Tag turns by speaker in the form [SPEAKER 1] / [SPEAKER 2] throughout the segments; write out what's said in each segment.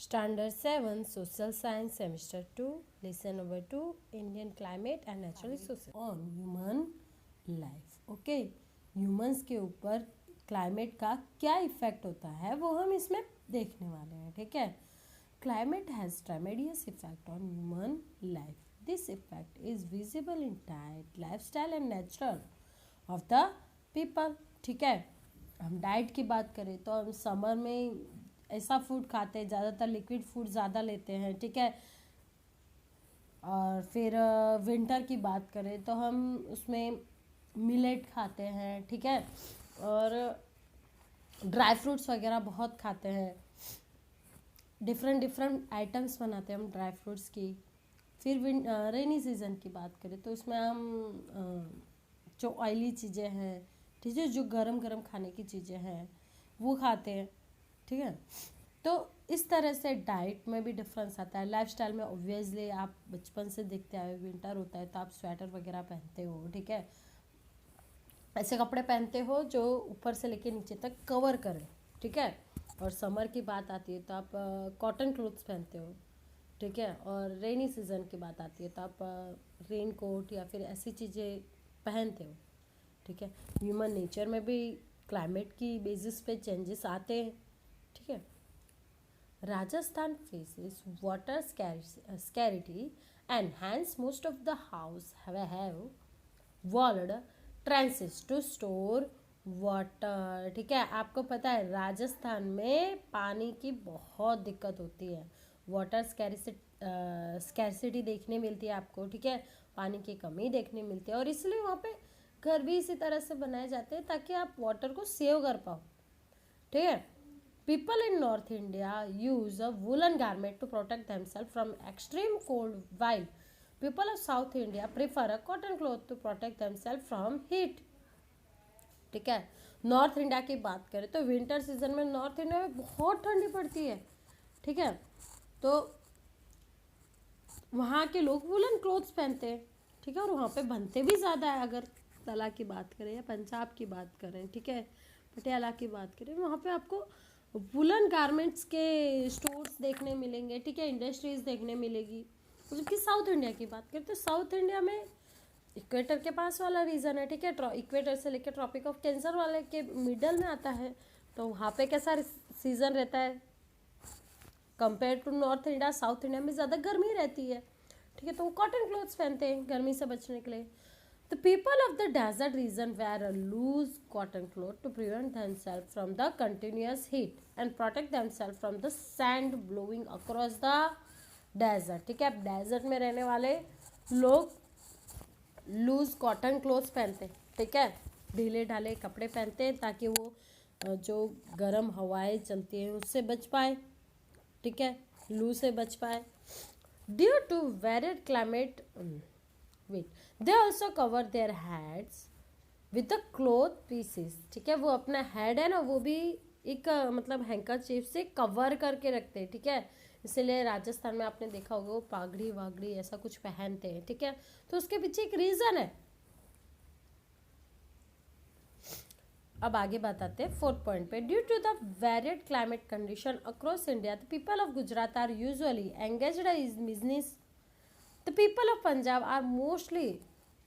[SPEAKER 1] Standard 7 Social Science Semester 2 Lesson number 2 Indian Climate and Natural Resources on Human Life. Okay, humans के ऊपर climate का क्या effect होता है वो हम इसमें देखने वाले हैं. ठीक है. Climate has tremendous effect on human life. This effect is visible in diet, lifestyle and natural of the people. ठीक है. हम डाइट की बात करें तो हम समर में ऐसा फूड खाते हैं, ज़्यादातर लिक्विड फूड ज़्यादा लेते हैं. ठीक है. और फिर विंटर की बात करें तो हम उसमें मिलेट खाते हैं. ठीक है. और ड्राई फ्रूट्स वगैरह बहुत खाते हैं. डिफरेंट आइटम्स बनाते हैं हम ड्राई फ्रूट्स की. फिर रेनी सीज़न की बात करें तो उसमें हम जो ऑयली चीज़ें हैं, ठीक है, जो गरम गरम खाने की चीज़ें हैं वो खाते हैं. ठीक है. तो इस तरह से डाइट में भी डिफरेंस आता है. लाइफस्टाइल में ऑब्वियसली आप बचपन से देखते आए, विंटर होता है तो आप स्वेटर वगैरह पहनते हो. ठीक है. ऐसे कपड़े पहनते हो जो ऊपर से लेके नीचे तक कवर करें. ठीक है. और समर की बात आती है तो आप कॉटन क्लोथ्स पहनते हो. ठीक है. और रेनी सीज़न की बात आती है तो आप रेन कोट या फिर ऐसी चीज़ें पहनते हो. ठीक है. ह्यूमन नेचर में भी क्लाइमेट की बेसिस पे चेंजेस आते हैं. ठीक है. Rajasthan faces water scarcity and hence most of the house have walled trenches to store water. ठीक है. आपको पता है राजस्थान में पानी की बहुत दिक्कत होती है. वाटर स्कैरसिटी देखने मिलती है आपको. ठीक है. पानी की कमी देखने मिलती है और इसलिए वहाँ पे घर भी इसी तरह से बनाए जाते हैं ताकि आप वाटर को सेव कर पाओ. ठीक है. People in North India use a woolen garment to protect themselves from extreme cold, while people of South India prefer a cotton cloth to protect themselves from heat. ठीक है. नॉर्थ इंडिया की बात करें तो विंटर सीजन में north India में बहुत ठंडी पड़ती है. ठीक है. तो वहाँ के लोग वुलन क्लोथ्स पहनते हैं. ठीक है. और वहाँ पे बनते भी ज़्यादा है. अगर तला की बात करें या पंजाब की बात करें, ठीक है, पटियाला की बात करें, वहाँ पे आपको वुलन गारमेंट्स के स्टोर्स देखने मिलेंगे. ठीक है. इंडस्ट्रीज देखने मिलेगी. जबकि साउथ इंडिया की बात करें तो साउथ इंडिया में इक्वेटर के पास वाला रीजन है. ठीक है. इक्वेटर से लेकर ट्रॉपिक ऑफ कैंसर वाले के मिडल में आता है. तो वहाँ पे कैसा सीजन रहता है compare to north India. South India में ज़्यादा गर्मी रहती है. ठीक है. तो वो कॉटन क्लोथ्स पहनते हैं गर्मी से बचने के लिए. The people of the desert region wear a loose cotton cloth to prevent themselves from the continuous heat and protect themselves from the sand blowing across the desert. ठीक है. डेजर्ट में रहने वाले लोग लूज कॉटन क्लोथ्स पहनते हैं. ठीक है. ढीले ढाले कपड़े पहनते हैं ताकि वो जो गर्म हवाएं चलती हैं उससे बच पाए. ठीक है. लू से बच पाए. Due to varied climate they also cover their heads with the cloth pieces. ठीक है. वो अपना हेड है ना वो भी एक मतलब हैंकरचीफ से कवर करके रखते हैं. ठीक है. इसलिए राजस्थान में आपने देखा होगा वो पागड़ी वागड़ी ऐसा कुछ पहनते हैं. ठीक है. तो उसके पीछे एक रीजन है. अब आगे बताते हैं फोर्थ पॉइंट पे. Due to the varied climate condition across India the people of Gujarat are usually engaged in business. The people of Punjab are mostly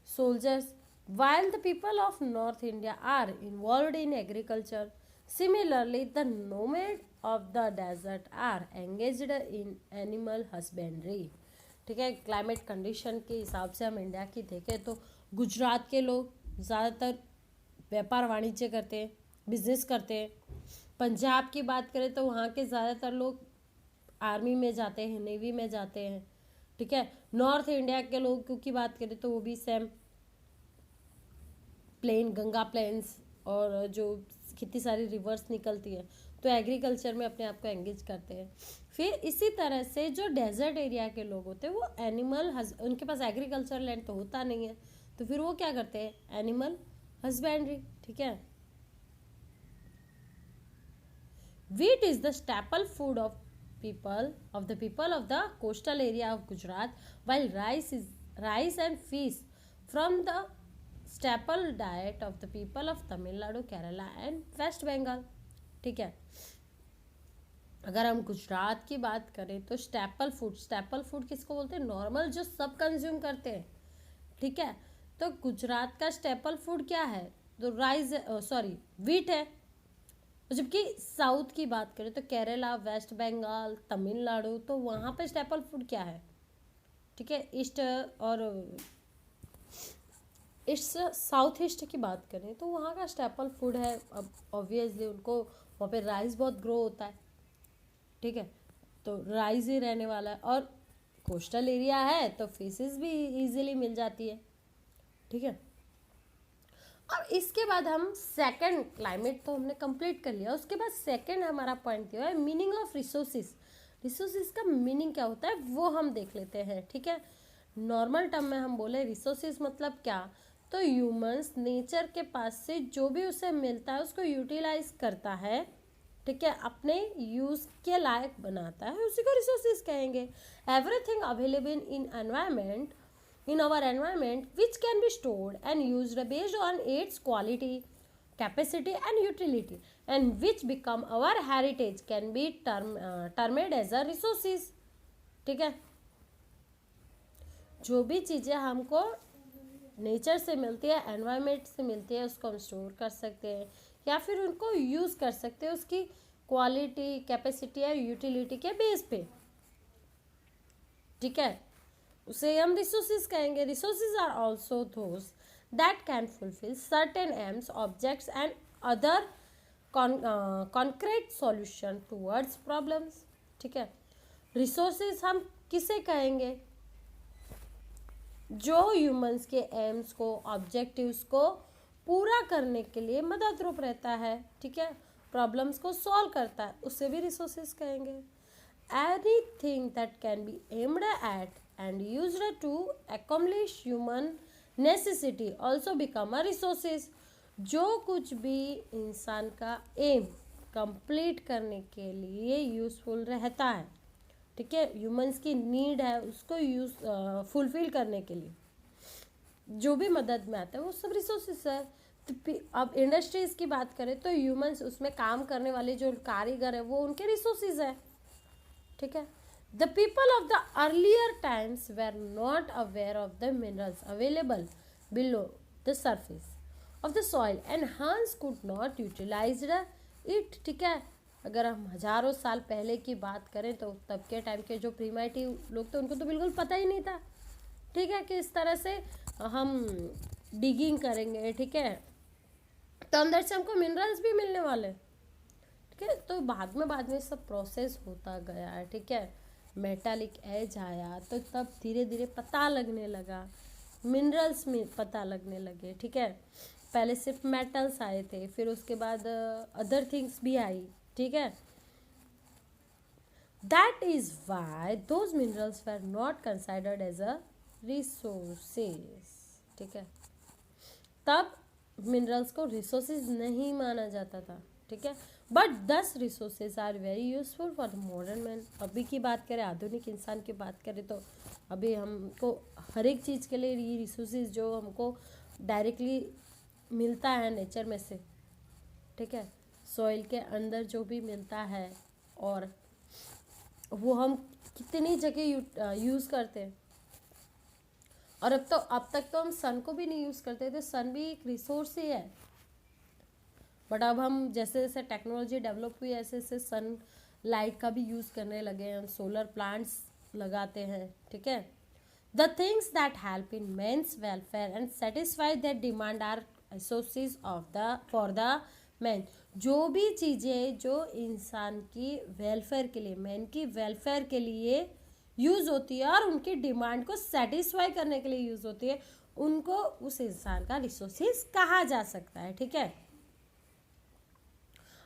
[SPEAKER 1] soldiers, while the people of North India are involved in agriculture. Similarly, the nomads of the desert are engaged in animal husbandry. ठीक है. Climate condition के हिसाब से हम India की देखें तो गुजरात के लोग ज़्यादातर व्यापार वाणिज्य करते हैं, बिजनेस करते हैं. पंजाब की बात करें तो वहाँ के ज़्यादातर लोग आर्मी में जाते हैं, नेवी में जाते हैं. ठीक है. नॉर्थ इंडिया के लोगों की बात करें तो वो भी सेम प्लेन, गंगा प्लेन्स और जो कितनी सारी रिवर्स निकलती है तो एग्रीकल्चर में अपने आप को एंगेज करते हैं. फिर इसी तरह से जो डेजर्ट एरिया के लोग होते हैं वो उनके पास एग्रीकल्चर लैंड तो होता नहीं है तो फिर वो क्या करते हैं एनिमल हस्बेंड्री. ठीक है. Wheat is the staple food of the people of the coastal area of Gujarat, while rice and fish from the staple diet of the people of Tamil Nadu, Kerala and West Bengal. ठीक है. अगर हम गुजरात की बात करें तो staple food किसको बोलते हैं? नॉर्मल जो सब कंज्यूम करते हैं, ठीक है। तो गुजरात का स्टेपल फूड क्या है? तो राइस, सॉरी, वीट है। जबकि साउथ की बात करें तो केरला, वेस्ट बंगाल, तमिलनाडु, तो वहाँ पे स्टेपल फूड क्या है? ठीक है, ईस्ट और ईस्ट साउथ ईस्ट की बात करें तो वहाँ का स्टेपल फूड है। अब ऑब्वियसली उनको वहाँ पे राइस बहुत ग्रो होता है, ठीक है, तो राइस ही रहने वाला है। और कोस्टल एरिया है तो फिशेस भी इजीली मिल जाती है, ठीक है। अब इसके बाद हम सेकंड, क्लाइमेट तो हमने कंप्लीट कर लिया, उसके बाद सेकंड हमारा पॉइंट क्या है? Meaning of resources. रिसोर्सेज का मीनिंग क्या होता है वो हम देख लेते हैं, ठीक है। नॉर्मल टर्म में हम बोले रिसोर्सेज मतलब क्या, तो ह्यूमंस नेचर के पास से जो भी उसे मिलता है उसको यूटिलाइज करता है, ठीक है, अपने यूज के लायक बनाता है, उसी को रिसोर्सेज कहेंगे। Everything available in our environment which can be stored and used based on its quality, capacity and utility, and which become our heritage can be termed as a resources, ठीक है। जो भी चीज़ें हमको नेचर से मिलती है, एनवायरनमेंट से मिलती है, उसको हम स्टोर कर सकते हैं या फिर उनको यूज़ कर सकते हैं उसकी क्वालिटी, कैपेसिटी या यूटिलिटी के बेस पे, ठीक है, उसे हम रिसोर्सेज कहेंगे। Resources are also those that can fulfil certain aims, objects and other concrete solution towards problems, ठीक है। रिसोर्सेज हम किसे कहेंगे? जो ह्यूमंस के एम्स को, ऑब्जेक्टिव्स को पूरा करने के लिए मदद रूप रहता है, ठीक है, प्रॉब्लम्स को सॉल्व करता है, उसे भी रिसोर्सेज कहेंगे। Anything that can be aimed at and used to accomplish human necessity also become a resources। जो कुछ भी इंसान का एम कंप्लीट करने के लिए यूजफुल रहता है, ठीक है, ह्यूमंस की नीड है उसको फुलफिल करने के लिए जो भी मदद में आता है वो सब रिसोर्सेस है। तो अब इंडस्ट्रीज की बात करें तो ह्यूमंस, उसमें काम करने वाले जो कारीगर है वो उनके रिसोर्सेज है, ठीक है। The people of the earlier times were not aware of the minerals available below the surface of the soil and hence could not utilize it, ठीक है। अगर हम हजारों साल पहले की बात करें तो तब के टाइम के जो प्रीमेटिव लोग थे उनको तो बिल्कुल पता ही नहीं था, ठीक है, कि इस तरह से हम डिगिंग करेंगे, ठीक है, तो अंदर से हमको मिनरल्स भी मिलने वाले, ठीक है। तो बाद में सब प्रोसेस होता गया है, ठीक है, मेटालिक एज आया तो तब धीरे धीरे पता लगने लगा, मिनरल्स में पता लगने लगे, ठीक है। पहले सिर्फ मेटल्स आए थे, फिर उसके बाद अदर थिंग्स भी आई, ठीक है। That is why those minerals were not considered as a resources, ठीक है। तब मिनरल्स को रिसोर्सेज नहीं माना जाता था, ठीक है। But 10 resources are very useful for the modern man. अभी की बात करें, आधुनिक इंसान की बात करें तो अभी हमको हर एक चीज़ के लिए ये रिसोर्सेज जो हमको डायरेक्टली मिलता है नेचर में से, ठीक है, सॉइल के अंदर जो भी मिलता है, और वो हम कितनी जगह यूज़ करते हैं। और अब तक तो हम सन को भी नहीं यूज़ करते थे, सन भी एक रिसोर्स ही है, बट अब हम जैसे जैसे टेक्नोलॉजी डेवलप हुई ऐसे ऐसे सन लाइट का भी यूज़ करने लगे हैं, सोलर प्लांट्स लगाते हैं, ठीक है। The things that help in men's welfare and satisfy that demand are resources of the for the man. जो भी चीज़ें जो इंसान की वेलफेयर के लिए, मैन की वेलफेयर के लिए यूज़ होती है और उनकी डिमांड को सेटिस्फाई करने के लिए यूज़ होती है, उनको उस इंसान का रिसोर्सेज कहा जा सकता है, ठीक है।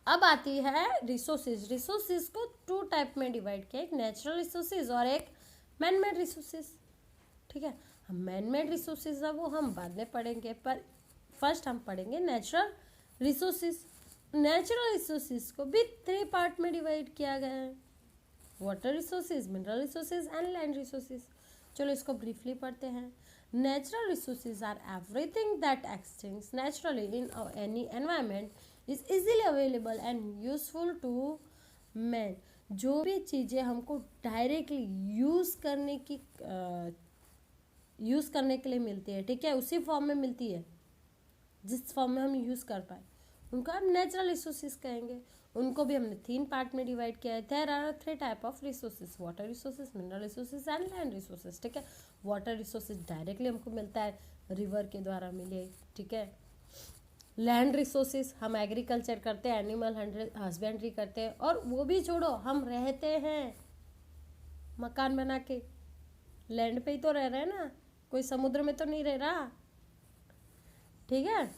[SPEAKER 1] अब आती है रिसोर्सेज। रिसोर्सेज को 2 टाइप में डिवाइड किया, एक नेचुरल रिसोर्सेज और एक मैन मेड रिसोर्सेज, ठीक है। हम मैन मेड रिसोर्सेज है वो हम बाद में पढ़ेंगे, पर फर्स्ट हम पढ़ेंगे नेचुरल रिसोर्सेज। नेचुरल रिसोर्सेज को भी 3 पार्ट में डिवाइड किया गया है, water resources, mineral resources and land resources. चलो इसको ब्रीफली पढ़ते हैं। Natural resources are everything that extends naturally in any environment is easily available and useful to men। जो भी चीज़ें हमको डायरेक्टली यूज़ करने के लिए मिलती है, ठीक है, उसी फॉर्म में मिलती है जिस फॉर्म में हम यूज़ कर पाए, उनको हम नेचुरल रिसोर्सेज कहेंगे। उनको भी हमने 3 पार्ट में डिवाइड किया है। There are 3 type of resources, water resources, mineral resources and land resources, ठीक है। वाटर रिसोर्सेज डायरेक्टली हमको मिलता है, रिवर के द्वारा मिले, ठीक है। लैंड रिसोर्सेज हम एग्रीकल्चर करते हैं, एनिमल हस्बेंड्री करते हैं, और वो भी छोड़ो, हम रहते हैं मकान बना के, लैंड पे ही तो रह रहे हैं ना, कोई समुद्र में तो नहीं रह रहा, ठीक है,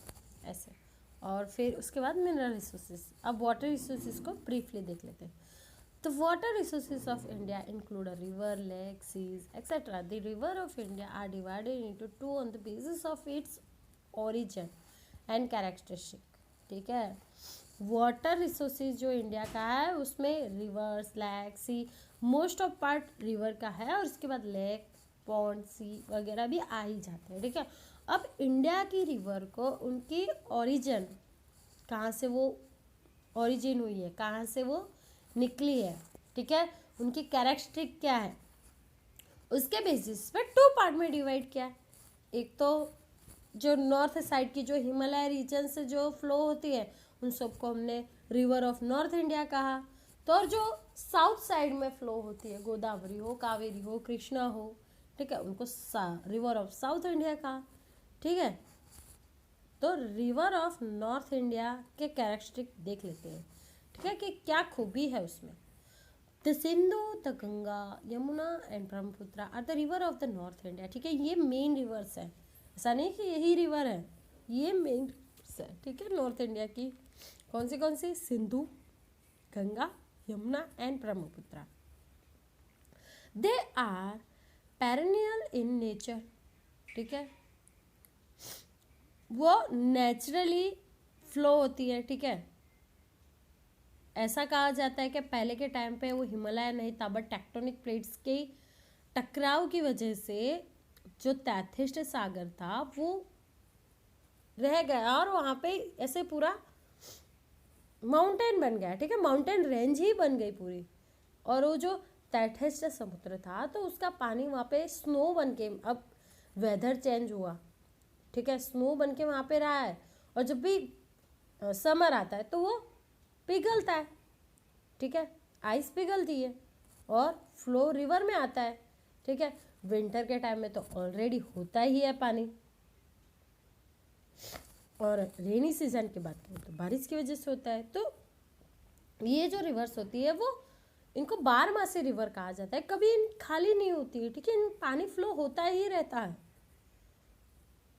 [SPEAKER 1] ऐसे। और फिर उसके बाद मिनरल रिसोर्सेज। अब वाटर रिसोर्सेज को ब्रीफली देख लेते हैं। The water resources of India include a river, lake, seas, etc. The river of India are divided into two on the basis of its origin and characteristic, ठीक है। Water resources जो India का है उसमें rivers, lake, sea, most of part river का है, और उसके बाद लेक, पॉन्ड, सी वगैरह भी आ ही जाते हैं, ठीक है। अब इंडिया की रिवर को उनकी ओरिजिन, कहाँ से वो ओरिजिन हुई है, कहाँ से वो निकली है, ठीक है, उनकी कैरेक्टरिस्टिक क्या है, उसके बेसिस पे 2 पार्ट में डिवाइड किया है। एक तो जो नॉर्थ साइड की जो हिमालय रीजन से जो फ्लो होती है उन सबको हमने रिवर ऑफ नॉर्थ इंडिया कहा। तो और जो साउथ साइड में फ्लो होती है, गोदावरी हो, कावेरी हो, कृष्णा हो, ठीक है, उनको रिवर ऑफ साउथ इंडिया कहा, ठीक है। तो रिवर ऑफ नॉर्थ इंडिया के कैरेक्टरिस्टिक देख लेते हैं, ठीक है, कि क्या खूबी है उसमें। The Sindhu, the Ganga, Yamuna and Brahmaputra are the river of the north India, ठीक है। ये मेन रिवर्स है, ऐसा नहीं कि यही रिवर है, ये मेन रिवर्स है, ठीक है, नॉर्थ इंडिया की। कौन सी? Sindhu, Ganga, Yamuna and Brahmaputra. They are perennial in nature, ठीक है, वो नेचुरली फ्लो होती है, ठीक है। ऐसा कहा जाता है कि पहले के टाइम पे वो हिमालय नहीं था, बट टेक्टोनिक प्लेट्स के टकराव की वजह से जो तैथिष्ट सागर था वो रह गया, और वहाँ पे ऐसे पूरा माउंटेन बन गया, ठीक है, माउंटेन रेंज ही बन गई पूरी। और वो जो तैथिष्ट समुद्र था तो उसका पानी वहाँ पे स्नो बन के, अब वेदर चेंज हुआ, ठीक है, स्नो बन के वहाँ पे रहा है, और जब भी समर आता है तो वो पिघलता है, ठीक है, आइस पिघलती है और फ्लो रिवर में आता है, ठीक है। विंटर के टाइम में तो ऑलरेडी होता ही है पानी, और रेनी सीजन की बात करें तो बारिश की वजह से होता है। तो ये जो रिवर्स होती है वो, इनको बारहमासी रिवर कहा जाता है, कभी इन खाली नहीं होती है, ठीक है, इन पानी फ्लो होता ही रहता है,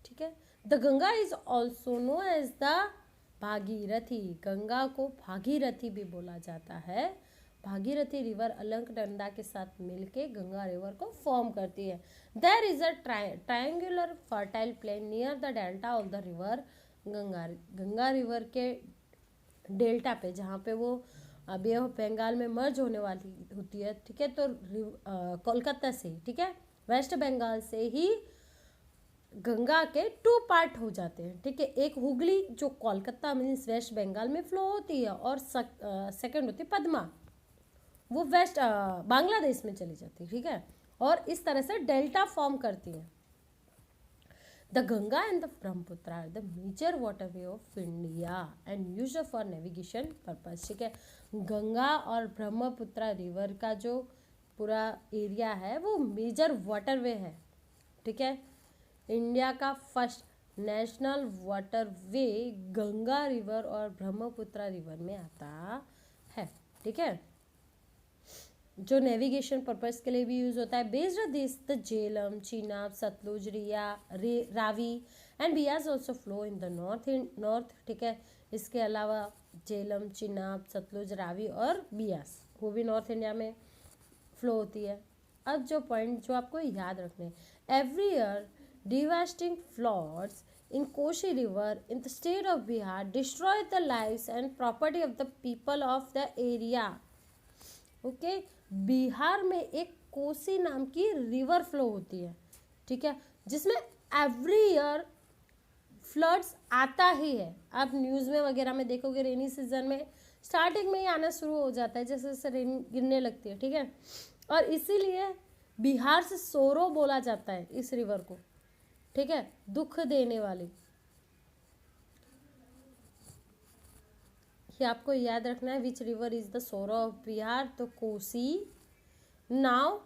[SPEAKER 1] ठीक है। The Ganga is also known as the Bhagirathi, Ganga को भागीरथी भी बोला जाता है। भागीरथी रिवर अलकनंदा के साथ मिलके गंगा रिवर को फॉर्म करती है। There is a triangular fertile plain near the delta of the river Ganga river के डेल्टा पे, जहाँ पे वो बे ऑफ बंगाल में मर्ज होने वाली होती है, ठीक है। तो कोलकाता से, ठीक है, वेस्ट बंगाल से ही गंगा के 2 पार्ट हो जाते हैं, ठीक है। एक हुगली जो कोलकाता मीन्स वेस्ट बंगाल में फ्लो होती है, और सेकंड होती है पद्मा, वो वेस्ट बांग्लादेश में चली जाती है, ठीक है। और इस तरह से डेल्टा फॉर्म करती है। The Ganga and the Brahmaputra are the major waterway of India and used for navigation purpose, ठीक है। गंगा और ब्रह्मपुत्र रिवर का जो पूरा एरिया है वो मेजर वाटरवे है, ठीक है। इंडिया का first national waterway Ganga river और ब्रह्मपुत्र रिवर में आता है, ठीक है, जो नेविगेशन पर्पस के लिए भी यूज होता है। Based this the Jhelum, Chenab, Sutlej, Ravi and Beas also flow in the north, ठीक है। इसके अलावा झेलम, चिनाब, सतलुज, रावी और बियास वो भी नॉर्थ इंडिया में फ्लो होती है। अब जो पॉइंट जो आपको याद रखने हैं, every year devastating floods in Koshi River in the state of Bihar destroyed the lives and property of the people of the area. Okay, Bihar में एक कोसी नाम की रिवर फ्लो होती है, ठीक है, जिसमें एवरी ईयर फ्लड्स आता ही है। आप न्यूज़ में वगैरह में देखोगे रेनी सीजन में स्टार्टिंग में ही आना शुरू हो जाता है जैसे जैसे रेन गिरने लगती है, ठीक है। और इसीलिए बिहार से सोरो बोला जाता है इस रिवर को, ठीक है, दुख देने वाली। ये आपको याद रखना है, which river is the sorrow of Bihar, तो Kosi. Now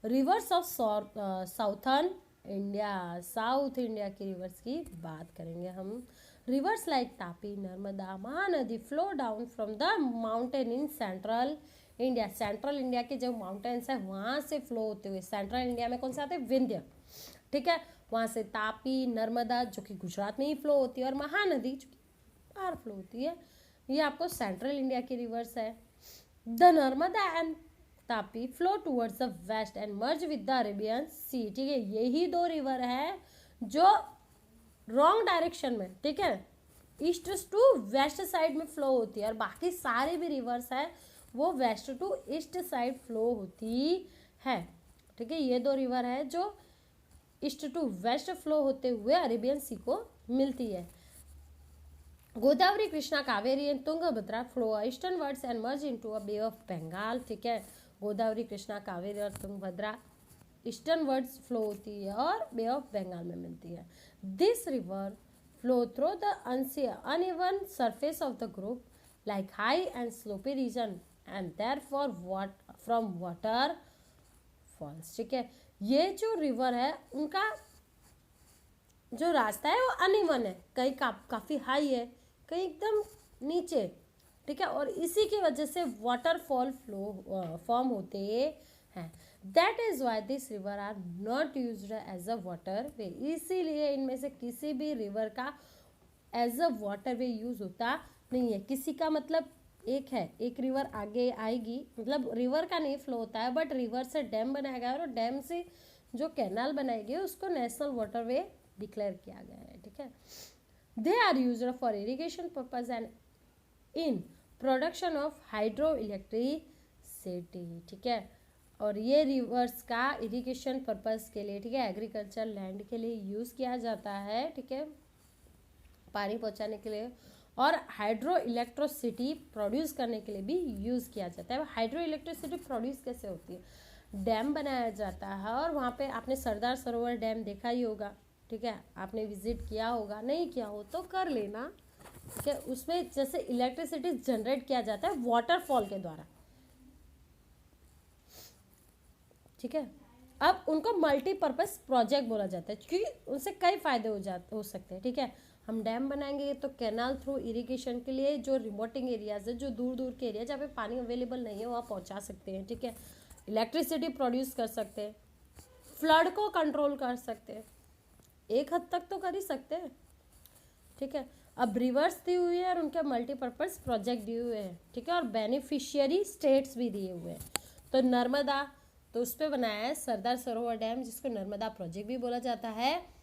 [SPEAKER 1] rivers of southern India, south India की रिवर्स की बात करेंगे हम। Rivers like Tapi, Narmada, Mahanadi flow down from the mountain in central India. Central India के जो माउंटेन्स है वहाँ से फ्लो होते हुए, सेंट्रल इंडिया में कौन से आते हैं, विंध्य, ठीक है, वहाँ से तापी, नर्मदा जो कि गुजरात में ही फ्लो होती है, और महानदी जो कि बाहर फ्लो होती है। ये आपको सेंट्रल इंडिया की रिवर्स है। The Narmada and Tapi flow towards the west and merge with the Arabian sea, ठीक है। यही दो रिवर है जो रॉन्ग डायरेक्शन में, ठीक है, ईस्ट टू वेस्ट साइड में फ्लो होती है, और बाकी सारे भी रिवर्स है वो west to east side flow होती है, ठीक है। ये दो रिवर है जो ईस्ट टू वेस्ट फ्लो होते हुए अरेबियन सी को मिलती है। Godavari, Krishna, Kaveri and Tungabhadra flow eastwards and merge into a bay of Bengal, ठीक है। गोदावरी, कृष्णा, कावेरी और तुंगभद्रा ईस्टर्न वर्ड्स फ्लो होती है और बे ऑफ बंगाल में मिलती है। This river flow through the uneven surface of the group like high and slopy region and therefore from water falls, ठीक है। ये जो रिवर है उनका जो रास्ता है वो अनइवन है, कहीं काफ़ी हाई है, कहीं एकदम नीचे, ठीक है, और इसी की वजह से वाटरफॉल फ्लो फॉर्म होते हैं। That is why this river are not used as a waterway, इसीलिए इनमें से किसी भी रिवर का as a waterway use होता नहीं है। किसी का मतलब एक है, एक रिवर आगे आएगी, मतलब रिवर का नहीं फ्लो होता है, बट रिवर से डैम बनाया गया है, और डैम से जो कैनाल बनाई गई उसको नेशनल वाटरवे डिक्लेयर किया गया है, ठीक है। They are used for irrigation purpose and in production of hydro electricity, ठीक है। और ये रिवर्स का इरिगेशन पर्पज के लिए, ठीक है, एग्रीकल्चर लैंड के लिए यूज़ किया जाता है, ठीक है, पानी पहुंचाने के लिए, और हाइड्रो इलेक्ट्रिसिटी प्रोड्यूस करने के लिए भी यूज़ किया जाता है। हाइड्रो इलेक्ट्रिसिटी प्रोड्यूस कैसे होती है, डैम बनाया जाता है, और वहाँ पे आपने सरदार सरोवर डैम देखा ही होगा, ठीक है, आपने विजिट किया होगा, नहीं किया हो तो कर लेना, ठीक है। उसमें जैसे इलेक्ट्रिसिटी जनरेट किया जाता है वाटरफॉल के द्वारा, ठीक है। अब उनको मल्टीपर्पज़ प्रोजेक्ट बोला जाता है क्योंकि उनसे कई फायदे हो सकते हैं, ठीक है। हम डैम बनाएंगे तो कैनाल थ्रू इरिगेशन के लिए जो रिमोटिंग एरियाज है, जो दूर दूर के एरिया जहाँ पे पानी अवेलेबल नहीं है वहाँ पहुँचा सकते हैं, ठीक है। इलेक्ट्रिसिटी प्रोड्यूस कर सकते हैं, फ्लड को कंट्रोल कर सकते हैं, एक हद तक तो कर ही सकते हैं, ठीक है। अब रिवर्स दी हुई है और उनके मल्टीपर्पज़ प्रोजेक्ट दिए हुए हैं, ठीक है, और बेनिफिशियरी स्टेट्स भी दिए हुए हैं। तो नर्मदा, तो उस पर बनाया है सरदार सरोवर डैम, जिसको नर्मदा प्रोजेक्ट भी बोला जाता है,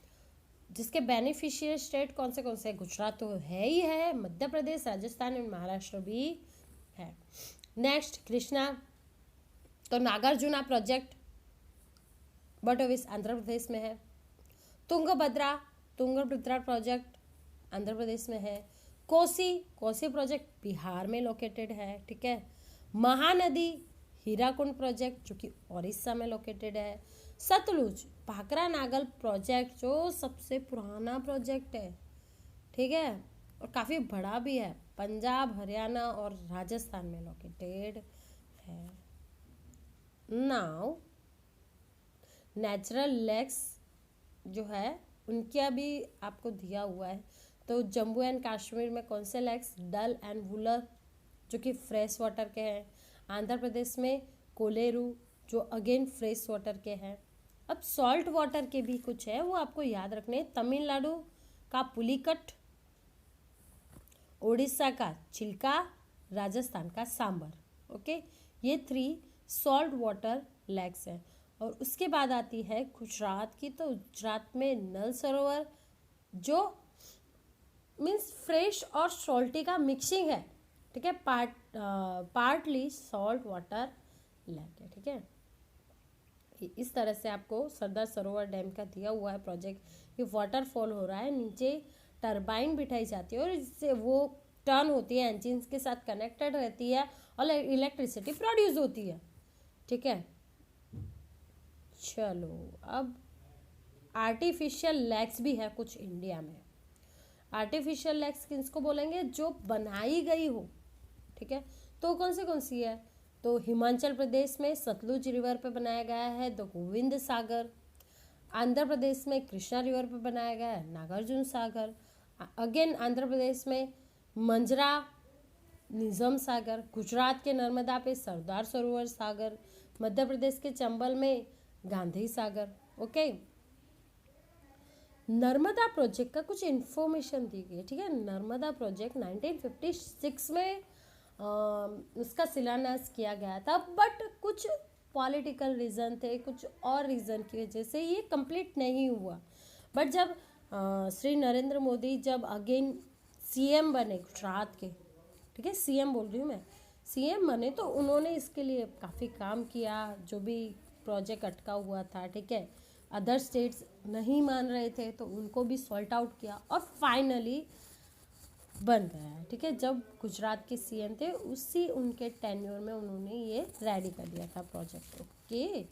[SPEAKER 1] जिसके बेनिफिशियरी स्टेट कौन से, गुजरात तो है ही है, मध्य प्रदेश, राजस्थान और महाराष्ट्र भी है। नेक्स्ट कृष्णा, तो नागार्जुना प्रोजेक्ट बटोविस आंध्र प्रदेश में है। तुंगभद्रा प्रोजेक्ट आंध्र प्रदेश में है। कोसी प्रोजेक्ट बिहार में लोकेटेड है, ठीक है। महानदी हीराकुंड प्रोजेक्ट जो कि ओडिशा में लोकेटेड है। सतलुज भाखरा नागल प्रोजेक्ट जो सबसे पुराना प्रोजेक्ट है, ठीक है, और काफ़ी बड़ा भी है, पंजाब, हरियाणा और राजस्थान में लोकेटेड है। नाउ नेचुरल लेक्स जो है उनका भी आपको दिया हुआ है। तो जम्मू एंड कश्मीर में कौन से लेक्स, डल एंड वुलर जो कि फ्रेश वाटर के हैं। आंध्र प्रदेश में कोलेरू जो अगेन फ्रेश वाटर के हैं। अब सॉल्ट वाटर के भी कुछ है, वो आपको याद रखने। तमिलनाडु का पुलिकट, उड़ीसा का चिल्का, राजस्थान का सांबर, ओके, ये 3 सॉल्ट वाटर लेक्स हैं। और उसके बाद आती है गुजरात की, तो गुजरात में नल सरोवर जो मीन्स फ्रेश और सॉल्टी का मिक्सिंग है, ठीक है, पार्टली सॉल्ट वाटर लेक है, ठीक है। इस तरह से आपको सरदार सरोवर डैम का दिया हुआ है प्रोजेक्ट। ये वाटरफॉल हो रहा है, नीचे टरबाइन बिठाई जाती है और इससे वो टर्न होती है, इंजन के साथ कनेक्टेड रहती है और इलेक्ट्रिसिटी प्रोड्यूस होती है। ठीक है, चलो अब आर्टिफिशियल लेग्स भी है कुछ इंडिया में। आर्टिफिशियल लेग्स किसको बोलेंगे? जो बनाई गई हो। ठीक है, तो कौन सी है? तो हिमाचल प्रदेश में सतलुज रिवर पे बनाया गया है द गोविंद सागर। आंध्र प्रदेश में कृष्णा रिवर पे बनाया गया है नागार्जुन सागर। अगेन आंध्र प्रदेश में मंजरा निज़ाम सागर। गुजरात के नर्मदा पे सरदार सरोवर सागर। मध्य प्रदेश के चंबल में गांधी सागर। ओके, नर्मदा प्रोजेक्ट का कुछ इन्फॉर्मेशन दी गई है। ठीक है, नर्मदा प्रोजेक्ट 1956 में उसका शिलान्यास किया गया था, बट कुछ पॉलिटिकल रीज़न थे, कुछ और रीज़न की वजह से ये कंप्लीट नहीं हुआ। बट जब श्री नरेंद्र मोदी जब अगेन सीएम बने गुजरात के, ठीक है, सीएम बोल रही हूँ मैं, सीएम बने तो उन्होंने इसके लिए काफ़ी काम किया, जो भी प्रोजेक्ट अटका हुआ था। ठीक है, अदर स्टेट्स नहीं मान रहे थे तो उनको भी सॉल्ट आउट किया और फाइनली बन गया है। ठीक है, जब गुजरात के सीएम थे उसी उनके टेन्योर में उन्होंने ये रेडी कर दिया था project. Okay,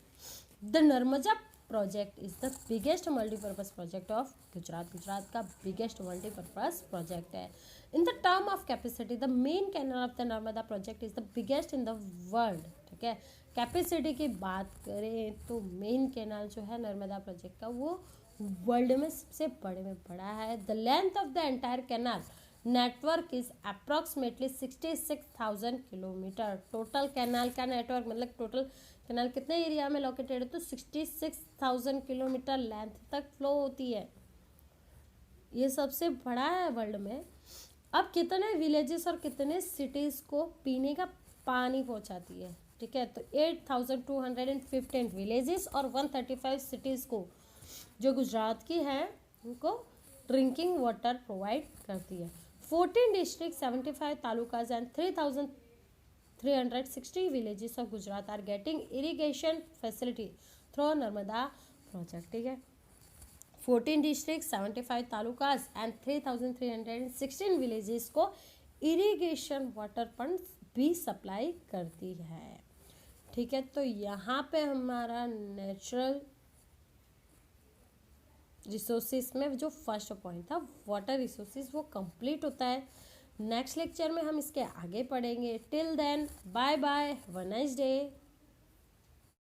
[SPEAKER 1] the Narmada project is the biggest multipurpose project of Gujarat. Gujarat का बिगेस्ट मल्टीपर्पज प्रोजेक्ट है। In the term of capacity the main canal of the Narmada project is the biggest in the world. ठीक है, capacity की बात करें तो main canal जो है नर्मदा प्रोजेक्ट का वो वर्ल्ड में सबसे बड़े में बड़ा है। The length of the entire canal network is approximately 66,000 kilometre. Total canal का नेटवर्क मतलब टोटल कैनाल कितने एरिया में लोकेटेड है? तो 66,000 किलोमीटर लेंथ तक फ्लो होती है। ये सबसे बड़ा है वर्ल्ड में। अब कितने विलेजेस और कितने सिटीज़ को पीने का पानी पहुंचाती है? ठीक है, तो 8,215 विलेजेस और 135 सिटीज़ को जो गुजरात की है उनको ड्रिंकिंग वाटर प्रोवाइड करती है। 14 district, 75 talukas and 3,360 villages of Gujarat are getting irrigation facility through Narmada project. ठीक है, 14 डिस्ट्रिक्ट, 75 तालुकाज एंड 3,316 villages को इरिगेशन वाटर पंप भी सप्लाई करती है। ठीक है, तो यहाँ पे हमारा नेचुरल रिसोर्सेज में जो फर्स्ट पॉइंट था वाटर रिसोर्सेज वो कंप्लीट होता है। नेक्स्ट लेक्चर में हम इसके आगे पढ़ेंगे। Till then bye bye, have a nice day.